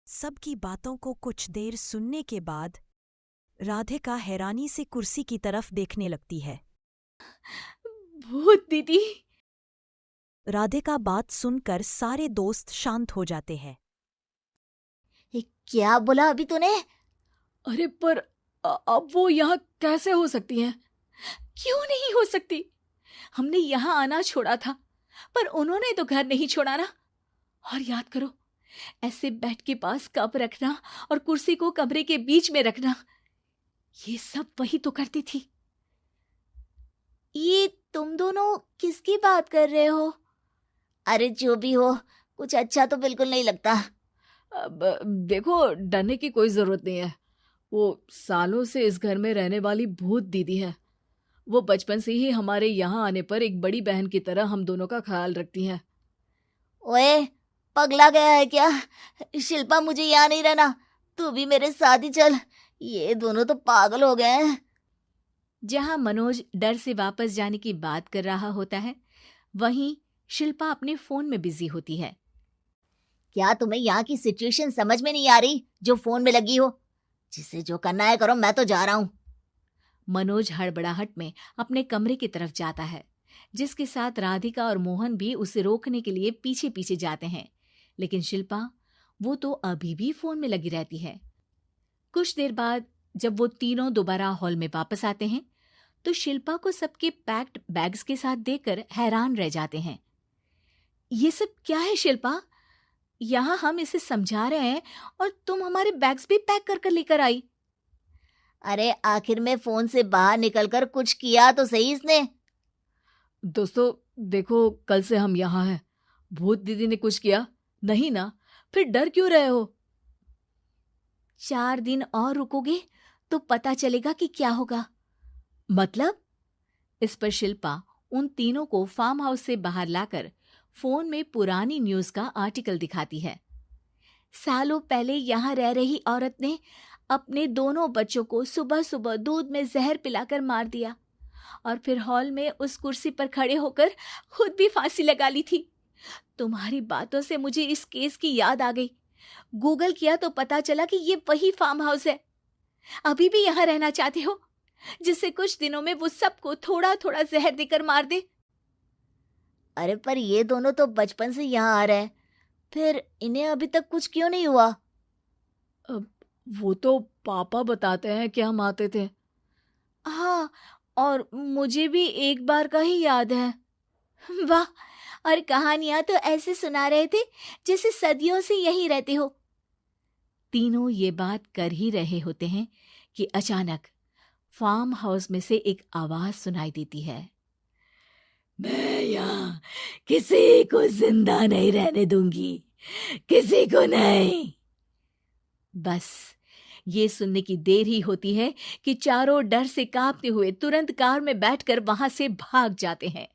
सबकी बातों को कुछ देर सुनने के बाद राधिका हैरानी से कुर्सी की तरफ देखने लगती है। भूत दीदी। राधिका बात सुनकर सारे दोस्त शांत हो जाते हैं। ये क्या बोला अभी तूने? अरे पर अब वो यहाँ कैसे हो सकती हैं? क्यों नहीं हो सकती? हमने यहाँ आना छोड़ा था, पर उन्होंने तो घर नहीं छोड़ा ना। और याद करो, ऐसे बेड के पास कप रखना और कुर्सी को कमरे के बीच में रखना, ये सब वही तो करती थी। ये तुम दोनों किसकी बात कर रहे हो? अरे जो भी हो, कुछ अच्छा तो बिल्कुल नहीं लगता। अब देखो, डरने की कोई जरूरत नहीं है। वो सालों से इस घर में रहने वाली भूत दीदी है। वो बचपन से ही हमारे यहाँ आने पर एक बड़ी बहन की तरह हम दोनों का ख्याल रखती हैं। ओए, पगला गया है क्या? शिल्पा, मुझे यहाँ नहीं रहना, तू भी मेरे साथ ही चल। ये दोनों तो पागल हो गए हैं। जहां मनोज डर से वापस जाने की बात कर रहा होता है, वहीं शिल्पा अपने फोन में बिजी होती है। क्या तुम्हें यहाँ की सिचुएशन समझ में नहीं आ रही जो फोन में लगी हो? जिसे जो करना है करो, मैं तो जा रहा हूँ। मनोज हड़बड़ाहट में अपने कमरे की तरफ जाता है, जिसके साथ राधिका और मोहन भी उसे रोकने के लिए पीछे पीछे जाते हैं। लेकिन शिल्पा, वो तो अभी भी फोन में लगी रहती है। कुछ देर बाद जब वो तीनों दोबारा हॉल में वापस आते हैं, तो शिल्पा को सबके पैक्ड बैग्स के साथ देखकर हैरान रह जाते हैं। ये सब क्या है शिल्पा? यहाँ हम इसे समझा रहे हैं और तुम हमारे बैग्स भी पैक कर कर लेकर आई। अरे आखिर में फोन से बाहर निकलकर कुछ किया तो सही इसने। दोस्तों देखो, कल से हम यहाँ हैं। भूत दीदी ने कुछ किया नहीं ना? फिर डर क्यों रहे हो? 4 दिन और रुकोगे तो पता चलेगा कि क्या होगा। मतलब? इस पर शिल्पा उन तीनों को फार्म हाउस से बाहर लाकर फोन में पुरानी न्यूज का आर्टिकल दिखाती है। सालों पहले यहाँ रह रही औरत ने अपने दोनों बच्चों को सुबह सुबह दूध में जहर पिलाकर मार दिया और फिर हॉल में उस कुर्सी पर खड़े होकर खुद भी फांसी लगा ली थी। तुम्हारी बातों से मुझे इस केस की याद आ गई। गूगल किया तो पता चला कि ये वही फार्म हाउस है। अभी भी यहाँ रहना चाहते हो, जिससे कुछ दिनों में वो सबको थोड़ा थोड़ा जहर देकर मार दे? अरे पर ये दोनों तो बचपन से यहाँ आ रहे हैं, फिर इन्हें अभी तक कुछ क्यों नहीं हुआ? वो तो पापा बताते हैं कि हम आते थे। हाँ, और मुझे भी एक बार का ही याद है। वाह, और कहानियां तो ऐसे सुना रहे थे जैसे सदियों से यहीं रहते हो। तीनों ये बात कर ही रहे होते हैं कि अचानक फार्म हाउस में से एक आवाज सुनाई देती है। मैं यहाँ किसी को जिंदा नहीं रहने दूंगी, किसी को नहीं। बस ये सुनने की देर ही होती है कि चारों डर से कांपते हुए तुरंत कार में बैठकर वहां से भाग जाते हैं।